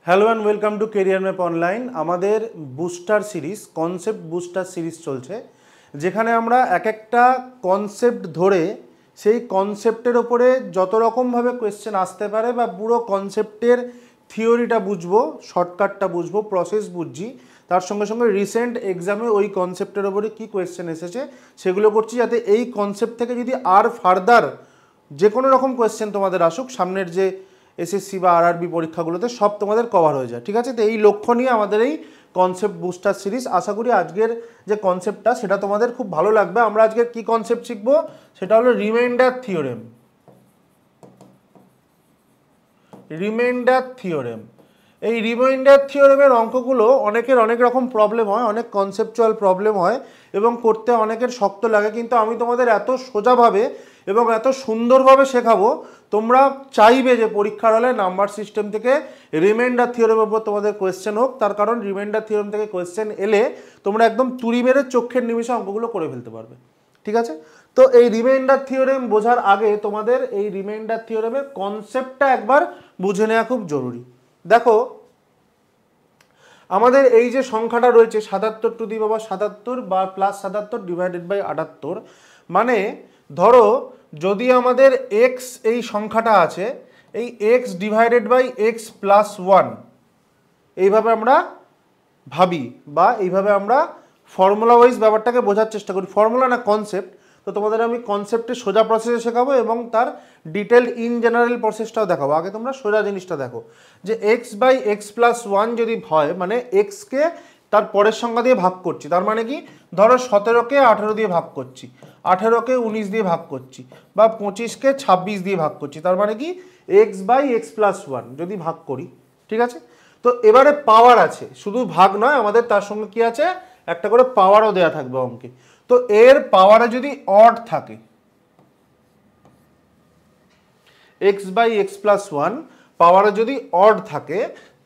Hello and welcome to career map online. আমাদের booster series concept booster series চলছে, যেখানে আমরা এক একটা কনসেপ্ট ধরে সেই কনসেপ্টের ওপরে যত রকমভাবে কোয়েশ্চেন আসতে পারে বা পুরো কনসেপ্টের থিওরিটা বুঝবো, শর্টকাটটা বুঝবো, প্রসেস বুঝছি, তার সঙ্গে সঙ্গে রিসেন্ট এক্সামে ওই কনসেপ্টের ওপরে কী কোয়েশ্চেন এসেছে সেগুলো করছি, যাতে এই কনসেপ্ট থেকে যদি আর ফার্দার যে কোনো রকম কোয়েশ্চেন তোমাদের আসুক সামনের যে এসএসসি বা আরআরবি পরীক্ষাগুলোতে সব তোমাদের কভার হয়ে যায়। ঠিক আছে, তো এই লক্ষ্য নিয়ে আমাদের এই কনসেপ্ট বুস্টার সিরিজ। আশা করি আজকের যে কনসেপ্টটা সেটা তোমাদের খুব ভালো লাগবে। আমরা আজকে কি কনসেপ্ট শিখবো সেটা হলো রিমাইন্ডার থিওরেম। এই রিমাইন্ডার থিওরেমের অঙ্কগুলো অনেকের অনেক রকম প্রবলেম হয়, অনেক কনসেপচুয়াল প্রবলেম হয় এবং করতে অনেকের শক্ত লাগে, কিন্তু আমি তোমাদের এত সোজাভাবে এবং এত সুন্দরভাবে শেখাবো, তোমরা চাইবে যে পরীক্ষার হলে নাম্বার সিস্টেম থেকে রিমাইন্ডার থিওরেমের উপর তোমাদের কোয়েশ্চেন হোক। তার কারণ রিমাইন্ডার থিওরেম থেকে কোয়েশ্চেন এলে তোমরা একদম তুড়ি মেরে চোখের নিমিষে অঙ্কগুলো করে ফেলতে পারবে। ঠিক আছে, তো এই রিমাইন্ডার থিওরেম বোঝার আগে তোমাদের এই রিমাইন্ডার থিওরেমের কনসেপ্টটা একবার বুঝে নেওয়া খুব জরুরি। দেখো, আমাদের এই যে সংখ্যাটা রয়েছে 77 বা প্লাস 77 ডিভাইডেড বাই 78, মানে ধরো যদি আমাদের এক্স এই সংখ্যাটা আছে, এই x divided by x plus 1 এইভাবে আমরা ভাবি বা এইভাবে আমরা ফর্মুলা ওয়াইজ ব্যাপারটাকে বোঝার চেষ্টা করি। ফর্মুলা না কনসেপ্ট, তো তোমাদের আমি কনসেপ্টের সোজা প্রসেসে শেখাবো এবং তার ডিটেলড ইন জেনারেল প্রসেসটাও দেখাবো। আগে তোমরা সোজা জিনিসটা দেখো যে এক্স বাই এক্স প্লাস 1 যদি হয়, মানে এক্সকে তার পরের সংখ্যা দিয়ে ভাগ করছি, তার মানে কি ধরো 17কে 18 দিয়ে ভাগ করছি, 18কে 19 দিয়ে ভাগ করছি, বা 25কে 26 দিয়ে ভাগ করছি, তার মানে কি এক্স বাই এক্স প্লাস 1 যদি ভাগ করি। ঠিক আছে, তো এবারে পাওয়ার আছে, শুধু ভাগ নয়, আমাদের তার সঙ্গে কি আছে, একটা করে পাওয়ারও দেয়া থাকবে অঙ্কে। তো এর পাওয়ারে যদি অড থাকে, এক্স বাই এক্স প্লাস 1 পাওয়ারে যদি অড থাকে,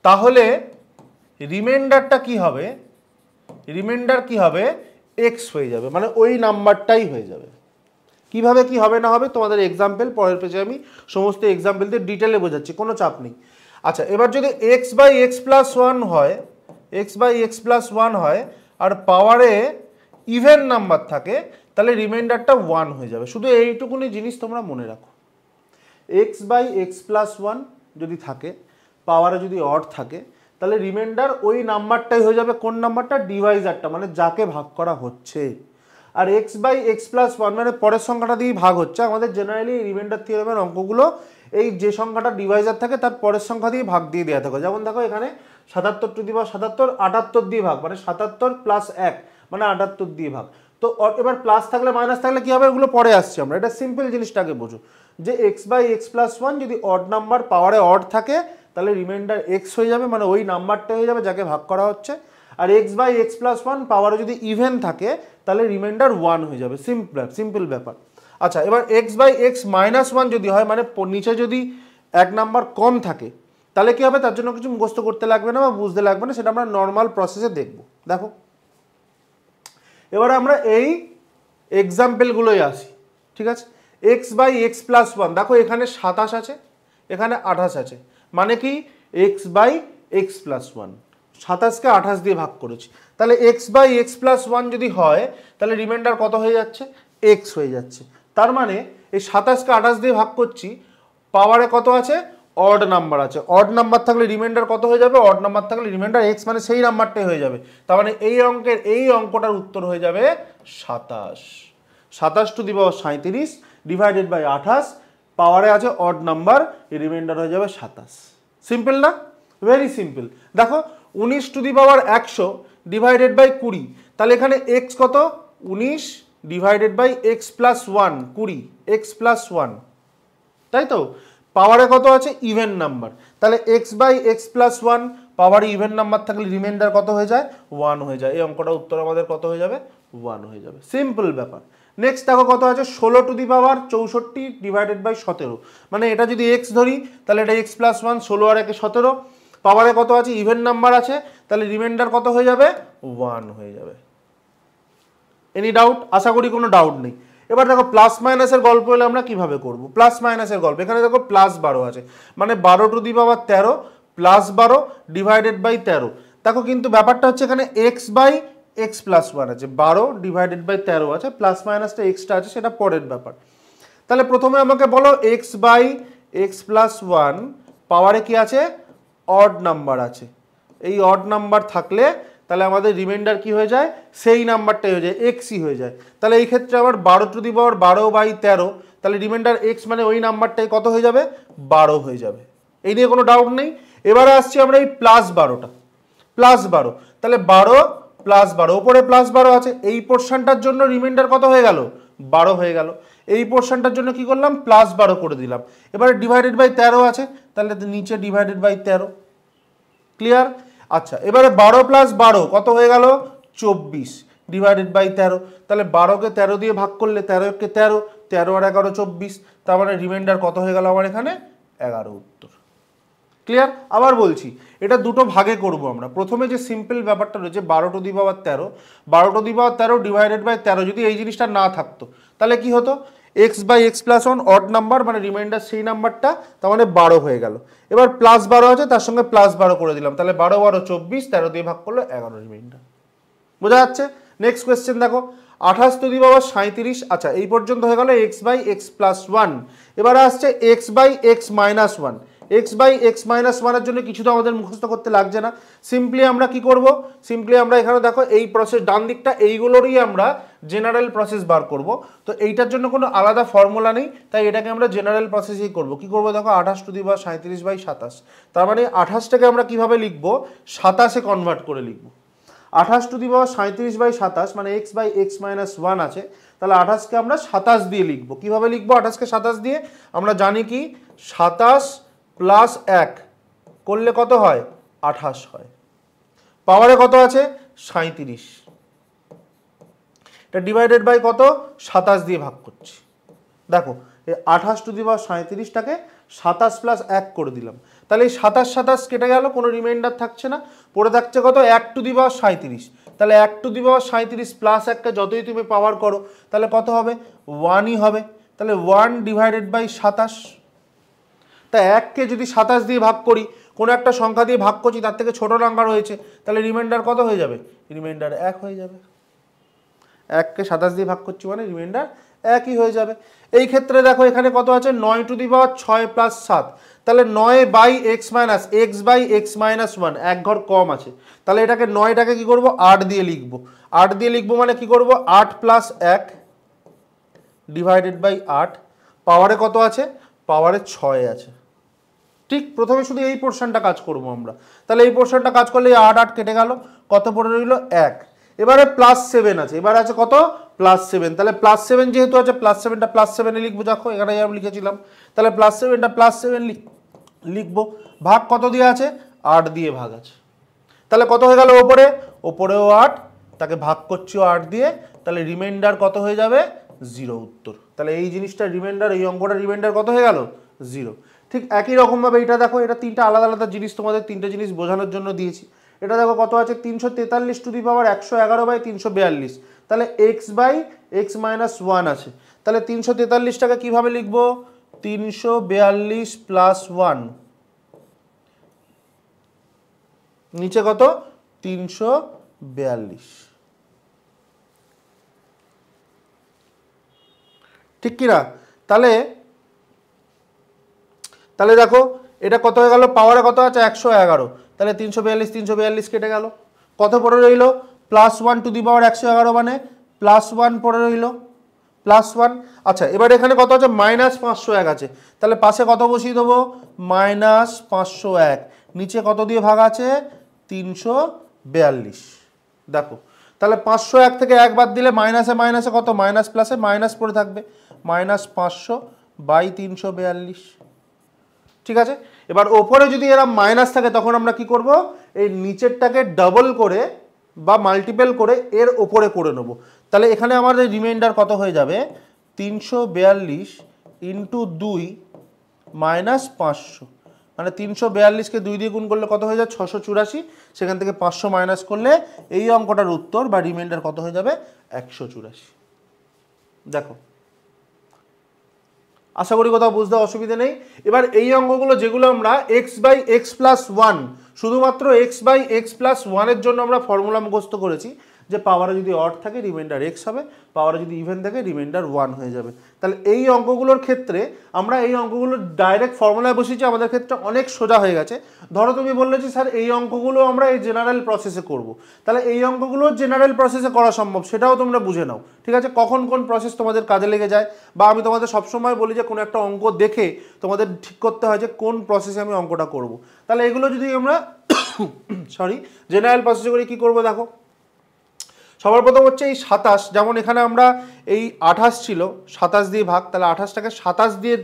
তাহলে রিমাইন্ডারটা কি হবে, রিমাইন্ডার কি হবে, এক্স হয়ে যাবে, মানে ওই নাম্বারটাই হয়ে যাবে। কিভাবে কি হবে না হবে তোমাদের এক্সাম্পল পরের পেজে আমি সমস্ত এক্সাম্পল দিয়ে ডিটেলে বোঝাচ্ছি, কোনো চাপ নেই। আচ্ছা, এবার যদি এক্স বাই এক্স প্লাস 1 হয়, এক্স বাই এক্স প্লাস 1 হয় আর পাওয়ারে ইভেন নাম্বার থাকে, তাহলে রিমাইন্ডারটা 1 হয়ে যাবে। শুধু এইটুকুনি জিনিস তোমরা মনে রাখো, এক্স বাই এক্স প্লাস 1 যদি থাকে, পাওয়ারে যদি অড থাকে, তাহলে রিমাইন্ডার ওই নাম্বারটাই হয়ে যাবে। কোন নাম্বারটা, ডিভাইজারটা, মানে যাকে ভাগ করা হচ্ছে। আর এক্স বাই এক্স প্লাস 1 মানে পরের সংখ্যাটা দিয়ে ভাগ হচ্ছে। আমাদের জেনারেলি রিমাইন্ডার থিওরেমের অঙ্কগুলো এই যে সংখ্যাটা ডিভাইজার থাকে তার পরের সংখ্যা দিয়ে ভাগ দিয়ে দেওয়া থাকে। যেমন দেখো এখানে 77 টু দি পাওয়ার 77 78 দিয়ে ভাগ, মানে 77 প্লাস 1 মানে 78 দিয়ে ভাগ। তো এবার প্লাস থাকলে মাইনাস থাকলে কি হবে, এগুলো পরে আসছে আমরা, এটা সিম্পল জিনিসটাকে বোঝো যে এক্স বাই এক্স প্লাস 1 যদি অড নাম্বার পাওয়ারে অড থাকে, তাহলে রিমাইন্ডার এক্স হয়ে যাবে, মানে ওই নাম্বারটা হয়ে যাবে যাকে ভাগ করা হচ্ছে। আর এক্স বাই এক্স প্লাস 1 পাওয়ারে যদি ইভেন থাকে, তাহলে রিমাইন্ডার 1 হয়ে যাবে। সিম্পল ব্যাপার। আচ্ছা, এবার এক্স বাই এক্স মাইনাস 1 যদি হয়, মানে নিচে যদি এক নাম্বার কম থাকে, তাহলে কি হবে, তার জন্য কিছু মুখস্থ করতে লাগবে না বা বুঝতে লাগবে না, সেটা আমরা নর্মাল প্রসেসে দেখব। দেখো, এবারে আমরা এই এক্সাম্পলগুলোই আসি। ঠিক আছে, এক্স বাই এক্স প্লাস 1, দেখো এখানে 27 আছে, এখানে 28 আছে, মানে কি এক্স বাই এক্স প্লাস 1, 27কে 28 দিয়ে ভাগ করেছি, তাহলে এক্স বাই এক্স প্লাস 1 যদি হয়, তাহলে রিমাইন্ডার কত হয়ে যাচ্ছে, এক্স হয়ে যাচ্ছে। তার মানে এই 27কে 28 দিয়ে ভাগ করছি, পাওয়ারে কত আছে, অড নাম্বার আছে। অড নাম্বার থাকলে রিমাইন্ডার কত হয়ে যাবে, অড নাম্বার থাকলে রিমাইন্ডার এক্স, মানে সেই নাম্বারটাই হয়ে যাবে। তার মানে এই অঙ্কটার উত্তর হয়ে যাবে 27। 27 to the power 37 divided by 28, পাওয়ারে আছে অড নাম্বার, রিমাইন্ডার হয়ে যাবে 27। সিম্পল না, ভেরি সিম্পল। দেখো 19 to the power 100 divided by 20, তাহলে এখানে এক্স কত, 19 divided by x plus 1 20, x plus 1, তাই তো। পাওয়ারে কত আছে, ইভেন নাম্বার, তাহলে এক্স বাই এক্স প্লাস 1 পাওয়ারে ইভেন নাম্বার থাকলে রিমাইন্ডার কত হয়ে যায়, 1 হয়ে যায়। এই অঙ্কটা উত্তর আমাদের কত হয়ে যাবে, 1 হয়ে যাবে। সিম্পল ব্যাপার। নেক্সট দেখো কত আছে, 16 to the power 64 divided by 17, মানে এটা যদি এক্স ধরি তাহলে এটা এক্স প্লাস 1, 16 আর 1 17, পাওয়ারে কত আছে, ইভেন নাম্বার আছে, তাহলে রিমাইন্ডার কত হয়ে যাবে, 1 হয়ে যাবে। Any doubt? আশা করি কোনো ডাউট নেই। এবার দেখো প্লাস মাইনাসের গল্প হলে আমরা কিভাবে করব। প্লাস মাইনাসের গল্প, এখানে দেখো প্লাস 12 আছে, মানে 12 to the power 13 +12 divided by 13। দেখো কিন্তু ব্যাপারটা হচ্ছে এখানে x/x+1 আছে, 12 ডিভাইডেড বাই 13 আছে, প্লাস মাইনাসটা এক্সট্রা আছে, সেটা পরের ব্যাপার। তাহলে প্রথমে আমাকে বলো x/x+1 পাওয়ারে কি আছে, অড নাম্বার আছে। এই অড নাম্বার থাকলে তাহলে আমাদের রিমাইন্ডার কি হয়ে যায়, সেই নাম্বারটাই হয়ে যায়, এক্সই হয়ে যায়। তাহলে এই ক্ষেত্রে আবার 12^12/13, তাহলে রিমাইন্ডার এক্স মানে ওই নাম্বারটাই কত হয়ে যাবে, 12 হয়ে যাবে। এই নিয়ে কোনো ডাউট নেই। এবারে আসছি আমরা এই +12টা, +12, তাহলে 12 +12, ওপরে +12 আছে, এই পোর্শনটার জন্য রিমাইন্ডার কত হয়ে গেল, 12 হয়ে গেল। এই পোর্শনটার জন্য কি করলাম, +12 করে দিলাম। এবারে ডিভাইডেড বাই 13 আছে, তাহলে নিচে ডিভাইডেড বাই 13। ক্লিয়ার? আচ্ছা, এবারে 12 + 12 কত হয়ে গেল, 24 ডিভাইডেড বাই 13। তাহলে 12কে 13 দিয়ে ভাগ করলে 13কে 13, 13 আর 11 24, তার মানে রিমাইন্ডার কত হয়ে গেল আমার এখানে, 11 উত্তর। ক্লিয়ার? আবার বলছি, এটা দুটো ভাগে করব আমরা। প্রথমে যে সিম্পল ব্যাপারটা রয়েছে 12^13, 12^13 ডিভাইডেড বাই 13, যদি এই জিনিসটা না থাকতো তাহলে কি হতো, x/x+1 অড নাম্বার মানে রিমাইন্ডার সেই নাম্বারটা, তার মানে 12 হয়ে গেল। এবার +12 আছে, তার সঙ্গে +12 করে দিলাম, তাহলে 12 12 24, 13 দিয়ে ভাগ করলে 11 রিমাইন্ডার। বোঝা যাচ্ছে? নেক্সট কোয়েশ্চেন দেখো, 28^37। আচ্ছা, এই পর্যন্ত হয়ে গেল x/x+1। এবারে আসছে x/x-1। x/x-1 এর জন্য কিছু তো আমাদের মুখস্থ করতে লাগছে না। সিম্পলি আমরা কি করব, সিম্পলি আমরা এখানে দেখো এই প্রসেস ডান দিকটা এইগুলোরই আমরা জেনারেল প্রসেস বার করব। তো এইটার জন্য কোনো আলাদা ফর্মুলা নেই, তাই এটাকে আমরা জেনারেল প্রসেসই করব। কি করব দেখো, 28^37/27, তার মানে 28টাকে আমরা কিভাবে লিখব, 27-এ কনভার্ট করে লিখব। 28^37/27 মানে x/x-1 আছে, তাহলে 28কে আমরা 27 দিয়ে লিখব। কিভাবে লিখব 28কে 27 দিয়ে, আমরা জানি কি 27 + 1 করলে কত হয়, 28 হয়। পাওয়ারে কত আছে, 37, এটা ডিভাইডেড বাই কত, 27 দিয়ে ভাগ করছি। দেখো এই 28^37টাকে 27 + 1 করে দিলাম, তাহলে এই 27 27 কেটে গেল, কোনো রিমাইন্ডার থাকছে না, পড়ে থাকছে কত, 1^37। তাহলে 1^37 + 1কে যতই তুমি পাওয়ার করো তাহলে কত হবে, 1ই হবে। তাহলে 1 ডিভাইডেড বাই 27। তা 1কে যদি 27 দিয়ে ভাগ করি, কোনো একটা সংখ্যা দিয়ে ভাগ করছি, তার থেকে ছোট নাম্বার হয়েছে, তাহলে রিমাইন্ডার কত হয়ে যাবে, রিমাইন্ডার 1 হয়ে যাবে। 1কে 27 দিয়ে ভাগ করছি মানে রিমাইন্ডার 1ই হয়ে যাবে। এই ক্ষেত্রে দেখো এখানে কত আছে, 9^6 + 7, তাহলে 9/x-1, এক ঘর কম আছে, তাহলে এটাকে 9টাকে কি করব, 8 দিয়ে লিখব। 8 দিয়ে লিখবো মানে কি করব, 8 + 1 ডিভাইডেড বাই 8। পাওয়ারে কত আছে, পাওয়ারে 6 আছে। ঠিক প্রথমে শুধু এই পোর্শনটা কাজ করব আমরা, তাহলে এই পোর্শনটা কাজ করলে 8 8 কেটে গেল, কত পড়ে রইল, 1। এবারে +7 আছে, এবারে আছে কত, +7, তাহলে +7 যেহেতু আছে, +7টা +7-এ লিখবো। দেখো এখানে আমি লিখেছিলাম, তাহলে +7টা +7 লিখবো। ভাগ কত দিয়ে আছে, 8 দিয়ে ভাগ আছে, তাহলে কত হয়ে গেল, ওপরেও 8, তাকে ভাগ করছিও 8 দিয়ে, তাহলে রিমাইন্ডার কত হয়ে যাবে, 0 উত্তর। তাহলে এই জিনিসটা রিমাইন্ডার, এই অঙ্কটা রিমাইন্ডার কত হয়ে গেল, 0। ঠিক একই রকমভাবে এটা দেখো, এটা তিনটা আলাদা আলাদা জিনিস, তোমাদের তিনটে জিনিস বোঝানোর জন্য দিয়েছি। এটা দেখো কত আছে, 343^11142, তাহলে x/x-1 আছে, তাহলে 343টাকে কিভাবে লিখবো, 342 + 1, নিচে কত, 342। ঠিক কিনা? তাহলে দেখো এটা কত হয়ে গেল, পাওয়ারে কত আছে, 111, তাহলে 342 কেটে গেল, কত পড়ে রইল, +1^111 মানে +1 পড়ে রইল, +1। আচ্ছা, এবার এখানে কত আছে, -501 আছে, তাহলে পাশে কত বসিয়ে দেবো, -501, নিচে কত দিয়ে ভাগ আছে, 342। দেখো তাহলে 501 থেকে 1 বাদ দিলে মাইনাসে মাইনাসে কত, মাইনাস প্লাসে মাইনাস পড়ে থাকবে, -500/342। ঠিক আছে, এবার ওপরে যদি এরা মাইনাস থাকে তখন আমরা কি করব, এই নিচেরটাকে ডাবল করে বা মাল্টিপল করে এর ওপরে করে নেব। তাহলে এখানে আমাদের রিমাইন্ডার কত হয়ে যাবে, 342 × 2 -500, মানে 342কে 2 দিয়ে গুণ করলে কত হয়ে যায়, 684, সেখান থেকে 500 মাইনাস করলে এই অঙ্কটার উত্তর বা রিমাইন্ডার কত হয়ে যাবে, 184। দেখো আশা করি কোথাও বুঝতে অসুবিধা নেই। এবার এই অঙ্কগুলো যেগুলো আমরা x by x plus one, শুধুমাত্র এক্স বাই এক্স প্লাস ওয়ানের জন্য আমরা ফর্মুলা মুখস্থ করেছি যে পাওয়ারে যদি অড থাকে রিমাইন্ডার এক্স হবে, পাওয়ারে যদি ইভেন থাকে রিমাইন্ডার ওয়ান হয়ে যাবে। তাহলে এই অঙ্কগুলোর ক্ষেত্রে আমরা এই অঙ্কগুলো ডাইরেক্ট ফর্মুলায় বসিয়েছি, আমাদের ক্ষেত্রে অনেক সোজা হয়ে গেছে। ধরো তুমি বললে যে স্যার এই অঙ্কগুলো আমরা এই জেনারেল প্রসেসে করব, তাহলে এই অঙ্কগুলো জেনারেল প্রসেসে করা সম্ভব, সেটাও তোমরা বুঝে নাও, ঠিক আছে? কখন কোন প্রসেস তোমাদের কাজে লেগে যায়, বা আমি তোমাদের সবসময় বলি যে কোনো একটা অঙ্ক দেখে তোমাদের ঠিক করতে হয় যে কোন প্রসেসে আমি অঙ্কটা করব। তাহলে এগুলো যদি আমরা জেনারেল প্রসেসে করে কী করবো দেখো। সবার প্রথম হচ্ছে এই 27, যেমন এখানে আমরা এই 28 ছিল 27 দিয়ে ভাগ, তাহলে 28টাকে 27 দিয়ে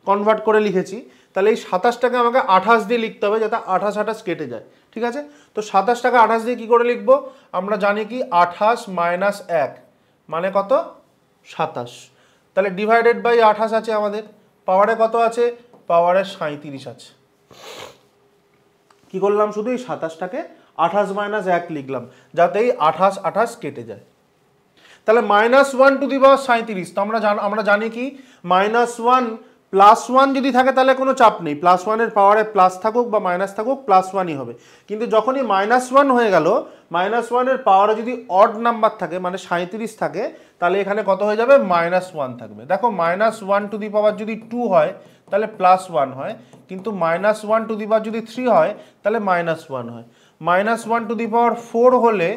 কনভার্ট করে লিখেছি, তাহলে এই 27টাকে আমাকে 28 দিয়ে লিখতে হবে যাতে 28 কেটে যায়, ঠিক আছে? তো 27টাকে 28 দিয়ে কী করে লিখবো, আমরা জানি কি 28 মাইনাস 1 মানে কত, 27। তাহলে ডিভাইডেড বাই 28 আছে আমাদের, পাওয়ারে কত আছে, পাওয়ারে 37 আছে। কি করলাম, শুধু এই 27টাকে 28 মাইনাস 1 লিখলাম যাতে এই 28 কেটে যায়। তাহলে -1 টু দি পাওয়ার 37, তো আমরা জানি কি -1 প্লাস 1 যদি থাকে তাহলে কোনো চাপ নেই, +1 এর পাওয়ারে প্লাস থাকুক বা মাইনাস থাকুক +1ই হবে। কিন্তু যখনই -1 হয়ে গেল, -1 এর পাওয়ারে যদি অড নাম্বার থাকে মানে 37 থাকে, তাহলে এখানে কত হয়ে যাবে, -1 থাকবে। দেখো -1 টু দি পাওয়ার যদি 2 হয় তাহলে +1 হয়, কিন্তু -1 টু দি পাওয়ার যদি 3 হয় তাহলে -1 হয়। -1 টু দি পাওয়ার 4 হলে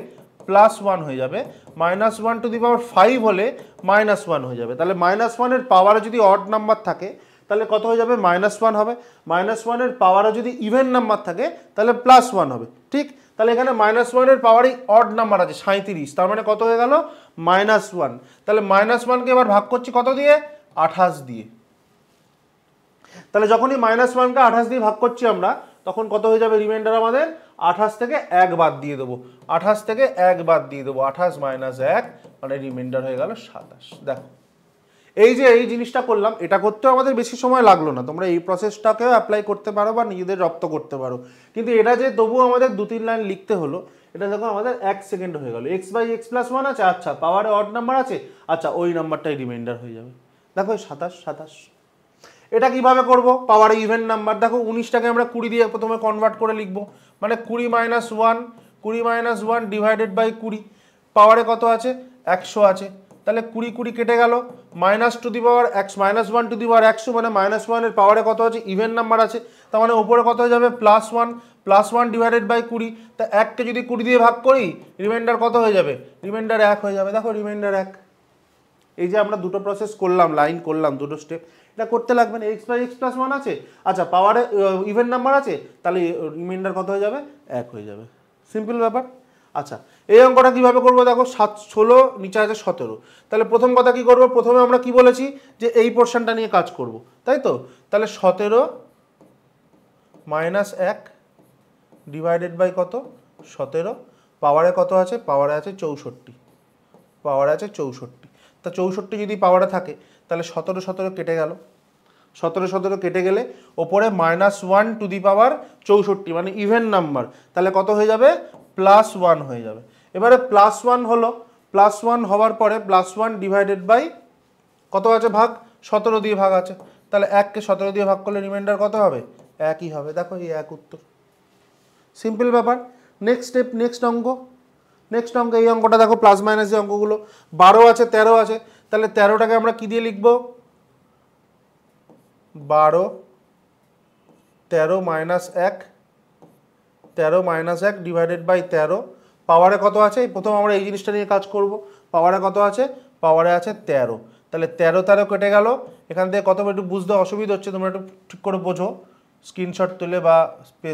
+1 হয়ে যাবে, -1 টু দি পাওয়ার 5 হলে -1 হয়ে যাবে। তাহলে -1 এর পাওয়ারে যদি অড নাম্বার থাকে তাহলে কত হয়ে যাবে, -1 হবে। -1 এর পাওয়ারে যদি ইভেন নাম্বার থাকে তাহলে +1 হবে, ঠিক? তাহলে এখানে -1 এর পাওয়ারই অড নাম্বার আছে 37, তার মানে কত হয়ে গেল, -1। তাহলে -1কে এবার ভাগ করছি কত দিয়ে, 28 দিয়ে। তাহলে যখনই -1কে 28 দিয়ে ভাগ করছি আমরা, তখন কত হয়ে যাবে রিমাইন্ডার আমাদের, 28 থেকে 1 বাদ দিয়ে দেবো, 28 থেকে 1 বাদ দিয়ে দেবো, 28 মাইনাস 1 মানে রিমাইন্ডার হয়ে গেল 27। দেখো এই যে এই জিনিসটা করলাম, এটা করতেও আমাদের বেশি সময় লাগলো না, তোমরা এই প্রসেসটাকেও অ্যাপ্লাই করতে পারো বা নিজেদের রপ্ত করতে পারো। কিন্তু এটা যে তবুও আমাদের 2-3 লাইন লিখতে হলো, এটা দেখো আমাদের 1 সেকেন্ড হয়ে গেল। এক্স বাই এক্স প্লাস 1 আছে, আচ্ছা পাওয়ারে অড নাম্বার আছে, আচ্ছা ওই নাম্বারটাই রিমাইন্ডার হয়ে যাবে। দেখো 27। এটা কিভাবে করব, পাওয়ারে ইভেন নাম্বার, দেখো 19টাকে আমরা 20 দিয়ে প্রথমে কনভার্ট করে লিখবো, মানে 20 মাইনাস 1 ডিভাইডেড বাই 20, পাওয়ারে কত আছে, 100 আছে। তাহলে 20 কেটে গেল, -1 টু দি পাওয়ার 100 মানে -1 এর পাওয়ারে কত আছে, ইভেন নাম্বার আছে, তার মানে উপরে কত হয়ে যাবে, +1 ডিভাইডেড বাই 20। তা 1কে যদি 20 দিয়ে ভাগ করি রিমাইন্ডার কত হয়ে যাবে, রিমাইন্ডার 1 হয়ে যাবে। দেখো রিমাইন্ডার 1। এই যে আমরা দুটো প্রসেস করলাম, লাইন করলাম, দুটো স্টেপ, এটা করতে লাগবে না। এক্স বাই এক্স প্লাস 1 আছে, আচ্ছা পাওয়ারে ইভেন নাম্বার আছে, তাহলে রিমাইন্ডার কত হয়ে যাবে, 1 হয়ে যাবে। সিম্পল ব্যাপার। আচ্ছা এই অঙ্কটা কীভাবে করবো দেখো, 16 নিচে আছে 17। তাহলে প্রথম কথা কি করব, প্রথমে আমরা কি বলেছি যে এই পোর্শনটা নিয়ে কাজ করব, তাই তো? তাহলে 17 মাইনাস 1 ডিভাইডেড বাই কত, 17, পাওয়ারে কত আছে, পাওয়ারে আছে 64, পাওয়ারে আছে 64। তা 64 যদি পাওয়ারে থাকে তাহলে 17 কেটে গেল, 17 কেটে গেলে ওপরে -1 টু দি পাওয়ার 64 মানে ইভেন নাম্বার, তাহলে কত হয়ে যাবে, +1 হয়ে যাবে। এবারে +1 হলো, +1 হওয়ার পরে +1 ডিভাইডেড বাই কত আছে, ভাগ 17 দিয়ে ভাগ আছে, তাহলে 1কে 17 দিয়ে ভাগ করলে রিমাইন্ডার কত হবে, 1ই হবে। দেখো এই 1 উত্তর, সিম্পল ব্যাপার। নেক্সট স্টেপ, নেক্সট অঙ্ক এই অঙ্কটা দেখো, প্লাস মাইনাস যে অঙ্কগুলো, 12 আছে 13 আছে, তাহলে 13টাকে আমরা কি দিয়ে লিখবো, 13 মাইনাস 1 ডিভাইডেড বাই 13, পাওয়ারে কত আছে, প্রথম আমরা এই জিনিসটা নিয়ে কাজ করব, পাওয়ারে কত আছে, পাওয়ারে আছে 13, তাহলে 13 কেটে গেল। এখান থেকে কত একটু বুঝতে অসুবিধা হচ্ছে, তোমরা একটু ঠিক করে বোঝো, স্ক্রিনশট তুলে বা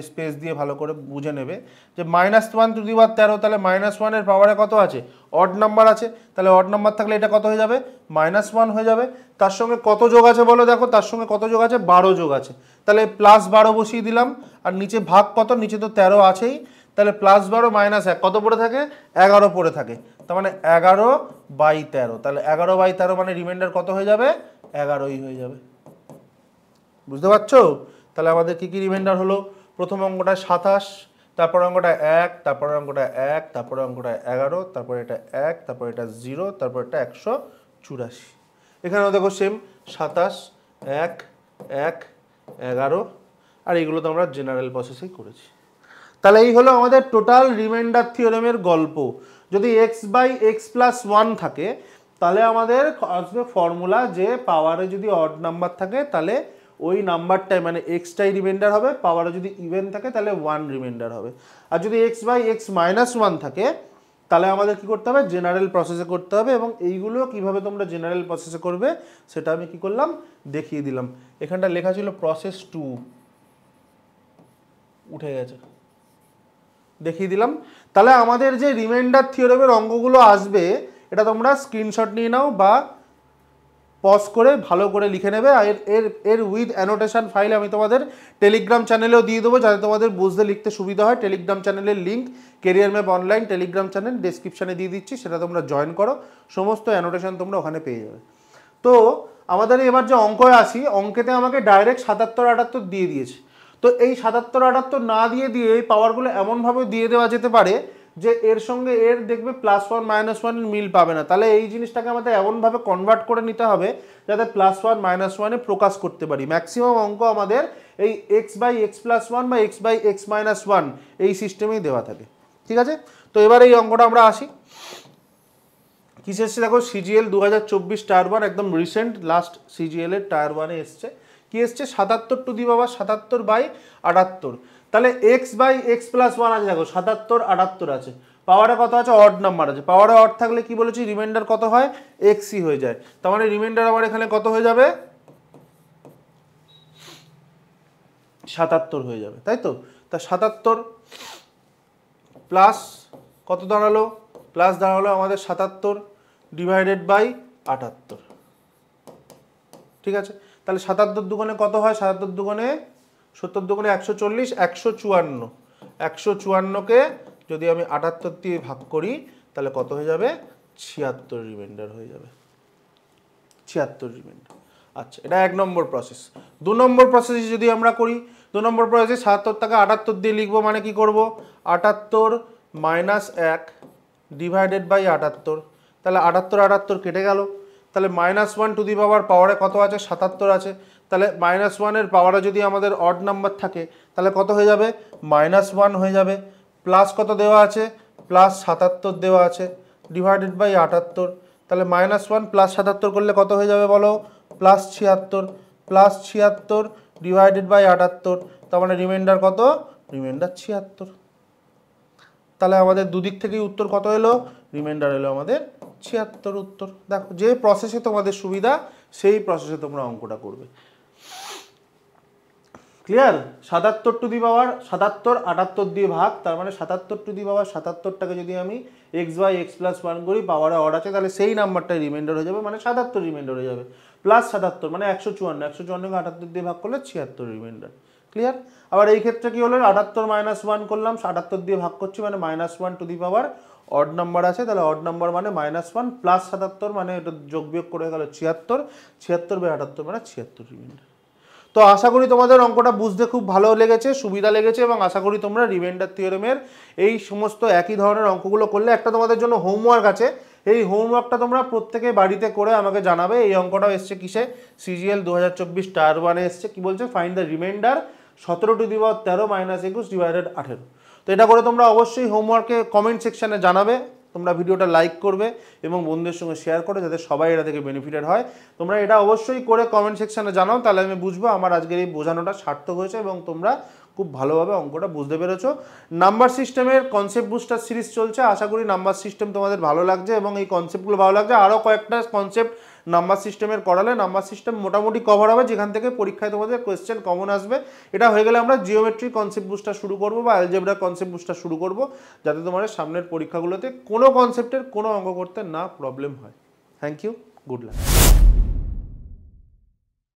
স্পেস দিয়ে ভালো করে বুঝে নেবে যে -1 টু দি পাওয়ার 13, তাহলে -1 এর পাওয়ারে কত আছে, অড নাম্বার আছে, তাহলে অড নাম্বার থাকলে এটা কত হয়ে যাবে, -1 হয়ে যাবে। তার সঙ্গে কত যোগ আছে বলো, দেখো তার সঙ্গে কত যোগ আছে, 12 যোগ আছে, তাহলে +12 বসিয়ে দিলাম, আর নিচে ভাগ কত, নিচে তো 13 আছেই, তাহলে +12 - 1 কত পড়ে থাকে, 11 পড়ে থাকে, তার মানে 11/13, তাহলে 11/13 মানে রিমাইন্ডার কত হয়ে যাবে, 11ই হয়ে যাবে। বুঝতে পারছো? তাহলে আমাদের কি কি রিমাইন্ডার হলো, প্রথম অঙ্কটা 27, তারপর অঙ্কটা 1, তারপর অঙ্কটা 1, তারপর অঙ্কটা 11, তারপর এটা 1, তারপর এটা 0, তারপর এটা 184। এখানেও দেখো সেম 27, 1 1 11 আর এইগুলো তো আমরা জেনারেল প্রসেসেই করেছি। তাহলে এই হলো আমাদের টোটাল রিমাইন্ডার থিওরেমের গল্প। যদি x/x+1 থাকে তাহলে আমাদের আসবে ফর্মুলা যে পাওয়ারে যদি অড নাম্বার থাকে তাহলে ওই নাম্বারটাই মানে এক্সটাই রিমাইন্ডার হবে, পাওয়ারে যদি ইভেন থাকে তাহলে 1 রিমাইন্ডার হবে। আর যদি x/x-1 থাকে তাহলে আমাদের কি করতে হবে, জেনারেল প্রসেসে করতে হবে। এবং এইগুলো কিভাবে তোমরা জেনারেল প্রসেসে করবে সেটা আমি কি করলাম, দেখিয়ে দিলাম। এখানটা লেখা ছিল প্রসেস 2, উঠে গেছে, দেখিয়ে দিলাম। তাহলে আমাদের যে রিমাইন্ডার থিওরেমের অঙ্কগুলো আসবে এটা তোমরা স্ক্রিনশট নিয়ে নাও বা পজ করে ভালো করে লিখে নেবে। আর এর উইথ অ্যানোটেশন ফাইল আমি তোমাদের টেলিগ্রাম চ্যানেলেও দিয়ে দেবো যাতে তোমাদের বুঝতে লিখতে সুবিধা হয়। টেলিগ্রাম চ্যানেলের link career map online Telegram channel ডেসক্রিপশানে দিয়ে দিচ্ছি, সেটা তোমরা জয়েন করো, সমস্ত অ্যানোটেশন তোমরা ওখানে পেয়ে যাবে। তো আমাদের এবার যে অঙ্কে আসি, অঙ্কেতে আমাকে ডাইরেক্ট 77-78 দিয়ে দিয়েছে। তো এই 77-78 না দিয়ে এই পাওয়ারগুলো এমনভাবে দিয়ে দেওয়া যেতে পারে যে এর সঙ্গে এর দেখবে +1 -1 এর মিল পাবে না। তাহলে এই জিনিসটাকে আমাদের এমনভাবে কনভার্ট করে নিতে হবে যাতে +1 -1 এ প্রকাশ করতে পারি। ম্যাক্সিমাম অঙ্ক আমাদের এই x/x+1 বা x/x-1 এই সিস্টেমেই দেওয়া থাকে, ঠিক আছে। তো এবার এই অঙ্কটা আমরা আসি। কিসে এসছে দেখো, সিজিএল 2024 টায়ার 1, একদম রিসেন্ট লাস্ট সিজিএল এর টায়ার 1-এ এসছে। কি এসছে, 77^77 তাহলে x/x+1 আছে, দেখো 77 আছে, পাওয়ারে কত আছে, অড নাম্বার আছে। পাওয়ারে অড থাকলে কি বলেছি, রিমাইন্ডার কত হয়, xই হয়ে যায়। তার মানে রিমাইন্ডার আমার এখানে কত হয়ে যাবে, 77 হয়ে যাবে, তাই তো। তা 77 প্লাস কত দাঁড়ালো, প্লাস দাঁড়ালো আমাদের 77 ডিভাইডেড বাই 78, ঠিক আছে। তাহলে 77 দুগুণে কত হয়, 77 দুগুণে 70 দুগুণে 140, 154, 154কে যদি আমি 78 দিয়ে ভাগ করি তাহলে কত হয়ে যাবে, 76 রিমাইন্ডার হয়ে যাবে, 76 রিমাইন্ডার। আচ্ছা, এটা 1 নম্বর প্রসেস। 2 নম্বর প্রসেস যদি আমরা করি, 2 নম্বর প্রসেসে 77 টাকা 78 দিয়ে লিখবো, মানে কি করব, 78 - 1 ডিভাইডেড বাই 78, তাহলে 78 কেটে গেল। তাহলে -1 টু দি পাওয়ার পাওয়ারে কত আছে, 77 আছে। তাহলে -1 এর পাওয়ারে যদি আমাদের অড নাম্বার থাকে তাহলে কত হয়ে যাবে, -1 হয়ে যাবে। প্লাস কত দেওয়া আছে, +77 দেওয়া আছে, ডিভাইডেড বাই 78, তাহলে -1 + 77 করলে কত হয়ে যাবে বলো, +76, +76 ডিভাইডেড বাই 78, তার মানে রিমাইন্ডার কত, রিমাইন্ডার 76। তাহলে আমাদের দুদিক থেকেই উত্তর কত এলো, রিমাইন্ডার এলো আমাদের 76 উত্তর। দেখো, যে প্রসেসে তোমাদের সুবিধা সেই প্রসেসে তোমরা অঙ্কটা করবে। ক্লিয়ার। 77 টু দি পাওয়ার 77 78 দিয়ে ভাগ, তার মানে 77 টু দি পাওয়ার 77টাকে যদি আমি x/x+1 করি, পাওয়ারে অড আছে, তাহলে সেই নাম্বারটাই রিমাইন্ডার হয়ে যাবে, মানে 77 রিমাইন্ডার হয়ে যাবে। +77 মানে 154, 154কে 78 দিয়ে ভাগ করলে 76 রিমাইন্ডার। ক্লিয়ার। আবার এই ক্ষেত্রে কি হলো, 78 - 1 করলাম, 78 দিয়ে ভাগ করছি, মানে -1 two the power odd number আছে, তাহলে অড নাম্বার মানে -1 + 77 মানে এটা যোগ বিয়োগ করে গেল 76, 76/78 মানে 76 রিমাইন্ডার। তো আশা করি তোমাদের অঙ্কটা বুঝতে খুব ভালো লেগেছে, সুবিধা লেগেছে, এবং আশা করি তোমরা রিমাইন্ডার থিওরেমের এই সমস্ত একই ধরনের অঙ্কগুলো করলে। একটা তোমাদের জন্য হোমওয়ার্ক আছে, এই হোমওয়ার্কটা তোমরা প্রত্যেকে বাড়িতে করে আমাকে জানাবে। এই অঙ্কটাও এসছে কিসে, সিজিএল 2024 টায়ার 1-এ এসছে। কি বলছে, find the reminder 17 two the power 13 - 21 divided 18। তো এটা করে তোমরা অবশ্যই হোমওয়ার্কে কমেন্ট সেকশানে জানাবে। তোমরা ভিডিওটা লাইক করবে এবং বন্ধুদের সঙ্গে শেয়ার করো যাতে সবাই এটা থেকে বেনিফিটেড হয়। তোমরা এটা অবশ্যই করে কমেন্ট সেকশানে জানাও, তাহলে আমি বুঝবো আমার আজকের এই বোঝানোটা সার্থক হয়েছে এবং তোমরা খুব ভালোভাবে অঙ্কটা বুঝতে পেরেছো। নাম্বার সিস্টেমের কনসেপ্ট বুস্টার সিরিজ চলছে, আশা করি নাম্বার সিস্টেম তোমাদের ভালো লাগছে এবং এই কনসেপ্টগুলো ভালো লাগছে। আরও কয়েকটা কনসেপ্ট নাম্বার সিস্টেমের করালে নাম্বার সিস্টেম মোটামুটি কভার হবে, যেখান থেকে পরীক্ষায় তোমাদের কোয়েশ্চেন কমন আসবে। এটা হয়ে গেলে আমরা জিওমেট্রি কনসেপ্ট বুস্টার শুরু করবো বা অ্যালজেব্রা কনসেপ্ট বুস্টার শুরু করবো, যাতে তোমাদের সামনের পরীক্ষাগুলোতে কোনো কনসেপ্টের কোনো অঙ্ক করতে না প্রবলেম হয়। Thank you, good lakh.